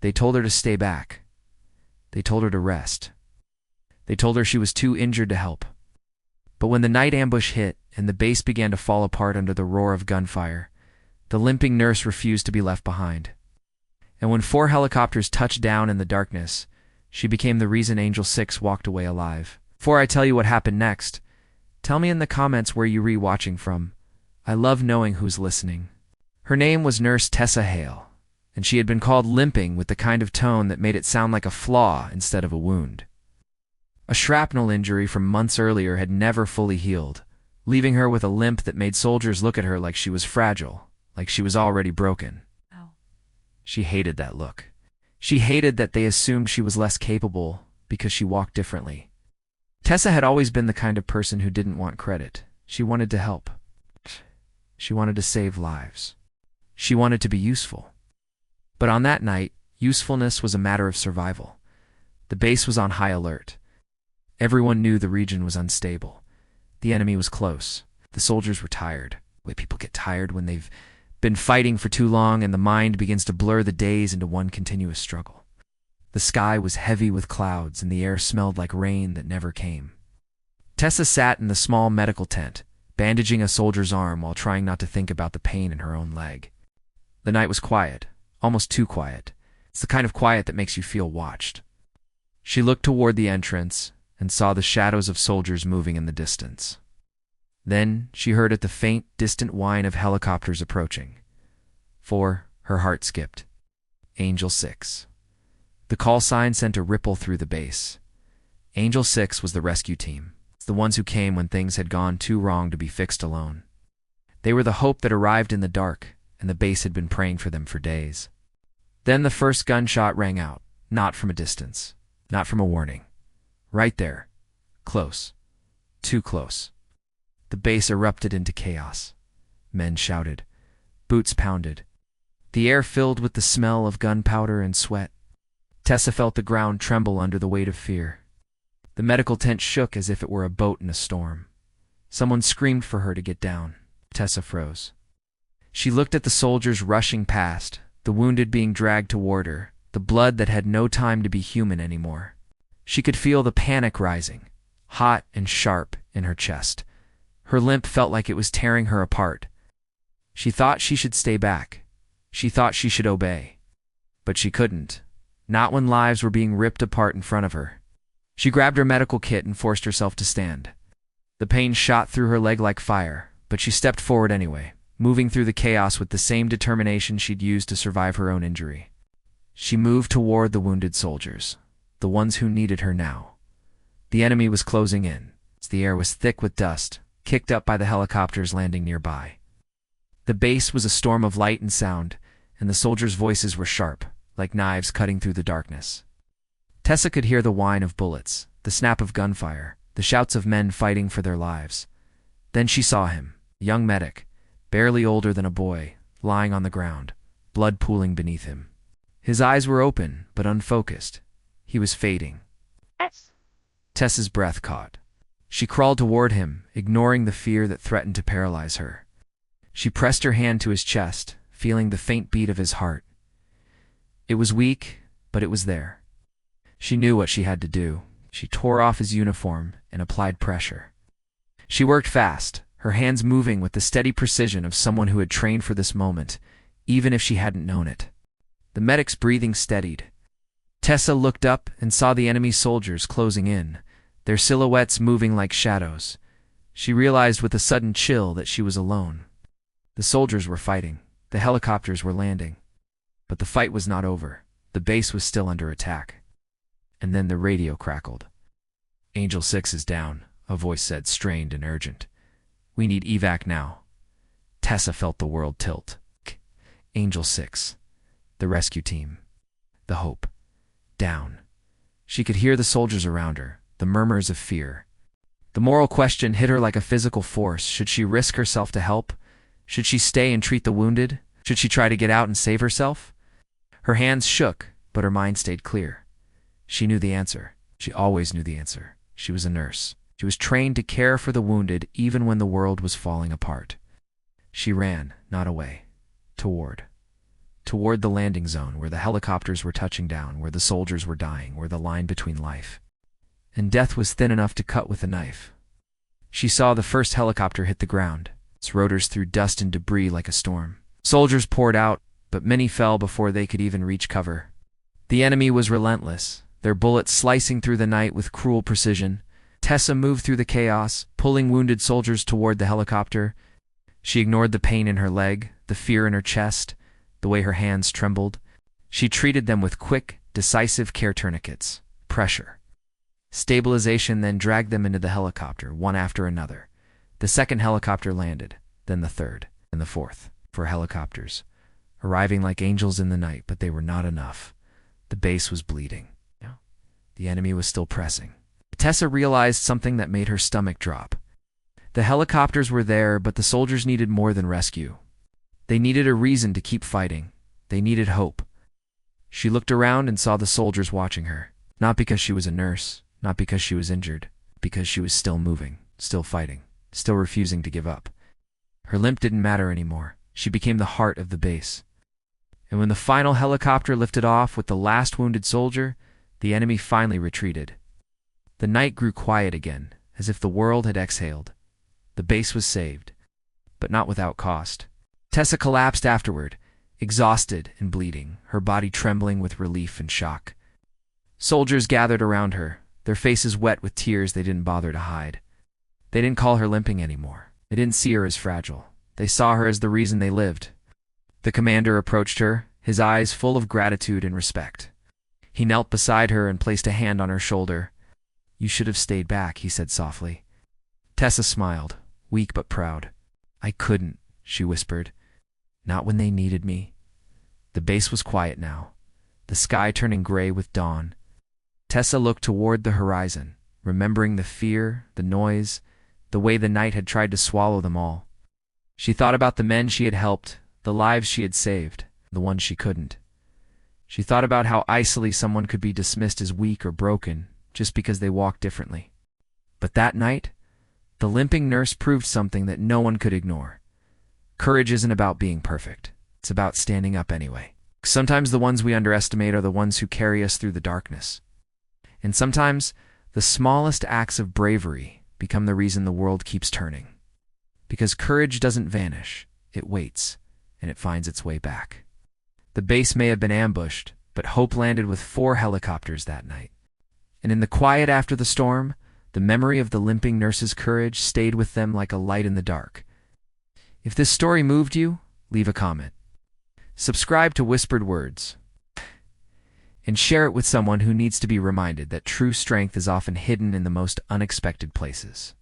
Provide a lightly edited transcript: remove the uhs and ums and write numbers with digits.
They told her to stay back. They told her to rest. They told her she was too injured to help. But when the night ambush hit and the base began to fall apart under the roar of gunfire, the limping nurse refused to be left behind. And when 4 helicopters touched down in the darkness, she became the reason Angel 6 walked away alive. Before I tell you what happened next, tell me in the comments where you're re-watching from. I love knowing who's listening. Her name was Nurse Tessa Hale, and she had been called Limping with the kind of tone that made it sound like a flaw instead of a wound. A shrapnel injury from months earlier had never fully healed, leaving her with a limp that made soldiers look at her like she was fragile, like she was already broken. Ow. She hated that look. She hated that they assumed she was less capable because she walked differently. Tessa had always been the kind of person who didn't want credit. She wanted to help. She wanted to save lives. She wanted to be useful. But on that night, usefulness was a matter of survival. The base was on high alert. Everyone knew the region was unstable. The enemy was close. The soldiers were tired. The way people get tired when they've been fighting for too long and the mind begins to blur the days into one continuous struggle. The sky was heavy with clouds and the air smelled like rain that never came. Tessa sat in the small medical tent, bandaging a soldier's arm while trying not to think about the pain in her own leg. The night was quiet, almost too quiet. It's the kind of quiet that makes you feel watched. She looked toward the entrance and saw the shadows of soldiers moving in the distance. Then she heard the faint, distant whine of helicopters approaching. For her heart skipped. Angel 6. The call sign sent a ripple through the base. Angel 6 was the rescue team. It's the ones who came when things had gone too wrong to be fixed alone. They were the hope that arrived in the dark, and the base had been praying for them for days. Then the first gunshot rang out, not from a distance, not from a warning. Right there. Close. Too close. The base erupted into chaos. Men shouted. Boots pounded. The air filled with the smell of gunpowder and sweat. Tessa felt the ground tremble under the weight of fear. The medical tent shook as if it were a boat in a storm. Someone screamed for her to get down. Tessa froze. She looked at the soldiers rushing past, the wounded being dragged toward her, the blood that had no time to be human anymore. She could feel the panic rising, hot and sharp, in her chest. Her limp felt like it was tearing her apart. She thought she should stay back. She thought she should obey. But she couldn't. Not when lives were being ripped apart in front of her. She grabbed her medical kit and forced herself to stand. The pain shot through her leg like fire, but she stepped forward anyway, moving through the chaos with the same determination she'd used to survive her own injury. She moved toward the wounded soldiers, the ones who needed her now. The enemy was closing in. The air was thick with dust, kicked up by the helicopters landing nearby. The base was a storm of light and sound, and the soldiers' voices were sharp, like knives cutting through the darkness. Tessa could hear the whine of bullets, the snap of gunfire, the shouts of men fighting for their lives. Then she saw him, a young medic, barely older than a boy, lying on the ground, blood pooling beneath him. His eyes were open, but unfocused. He was fading. Tessa's breath caught. She crawled toward him, ignoring the fear that threatened to paralyze her. She pressed her hand to his chest, feeling the faint beat of his heart. It was weak, but it was there. She knew what she had to do. She tore off his uniform and applied pressure. She worked fast, her hands moving with the steady precision of someone who had trained for this moment, even if she hadn't known it. The medic's breathing steadied. Tessa looked up and saw the enemy soldiers closing in, their silhouettes moving like shadows. She realized with a sudden chill that she was alone. The soldiers were fighting. The helicopters were landing. But the fight was not over. The base was still under attack. And then the radio crackled. "Angel 6 is down," a voice said, strained and urgent. "We need evac now." Tessa felt the world tilt. Angel 6. The rescue team. The hope. Down. She could hear the soldiers around her, the murmurs of fear. The moral question hit her like a physical force. Should she risk herself to help? Should she stay and treat the wounded? Should she try to get out and save herself? Her hands shook, but her mind stayed clear. She knew the answer. She always knew the answer. She was a nurse. She was trained to care for the wounded even when the world was falling apart. She ran, not away, toward toward the landing zone, where the helicopters were touching down, where the soldiers were dying, where the line between life and death was thin enough to cut with a knife. She saw the first helicopter hit the ground. Its rotors threw dust and debris like a storm. Soldiers poured out, but many fell before they could even reach cover. The enemy was relentless, their bullets slicing through the night with cruel precision. Tessa moved through the chaos, pulling wounded soldiers toward the helicopter. She ignored the pain in her leg, the fear in her chest, the way her hands trembled. She treated them with quick, decisive care tourniquets. Pressure. Stabilization, then dragged them into the helicopter, one after another. The second helicopter landed, then the third, and the fourth. 4 helicopters, arriving like angels in the night, but they were not enough. The base was bleeding. The enemy was still pressing. Tessa realized something that made her stomach drop. The helicopters were there, but the soldiers needed more than rescue. They needed a reason to keep fighting. They needed hope. She looked around and saw the soldiers watching her, not because she was a nurse, not because she was injured, because she was still moving, still fighting, still refusing to give up. Her limp didn't matter anymore. She became the heart of the base. And when the final helicopter lifted off with the last wounded soldier, the enemy finally retreated. The night grew quiet again, as if the world had exhaled. The base was saved, but not without cost. Tessa collapsed afterward, exhausted and bleeding, her body trembling with relief and shock. Soldiers gathered around her, their faces wet with tears they didn't bother to hide. They didn't call her limping anymore. They didn't see her as fragile. They saw her as the reason they lived. The commander approached her, his eyes full of gratitude and respect. He knelt beside her and placed a hand on her shoulder. "You should have stayed back," he said softly. Tessa smiled, weak but proud. "I couldn't," she whispered. "Not when they needed me." The base was quiet now, the sky turning gray with dawn. Tessa looked toward the horizon, remembering the fear, the noise, the way the night had tried to swallow them all. She thought about the men she had helped, the lives she had saved, the ones she couldn't. She thought about how easily someone could be dismissed as weak or broken just because they walked differently. But that night, the limping nurse proved something that no one could ignore. Courage isn't about being perfect. It's about standing up anyway. Sometimes the ones we underestimate are the ones who carry us through the darkness. And sometimes the smallest acts of bravery become the reason the world keeps turning. Because courage doesn't vanish, it waits, and it finds its way back. The base may have been ambushed, but hope landed with 4 helicopters that night. And in the quiet after the storm, the memory of the limping nurse's courage stayed with them like a light in the dark. If this story moved you, leave a comment. Subscribe to Whispered Words. And share it with someone who needs to be reminded that true strength is often hidden in the most unexpected places.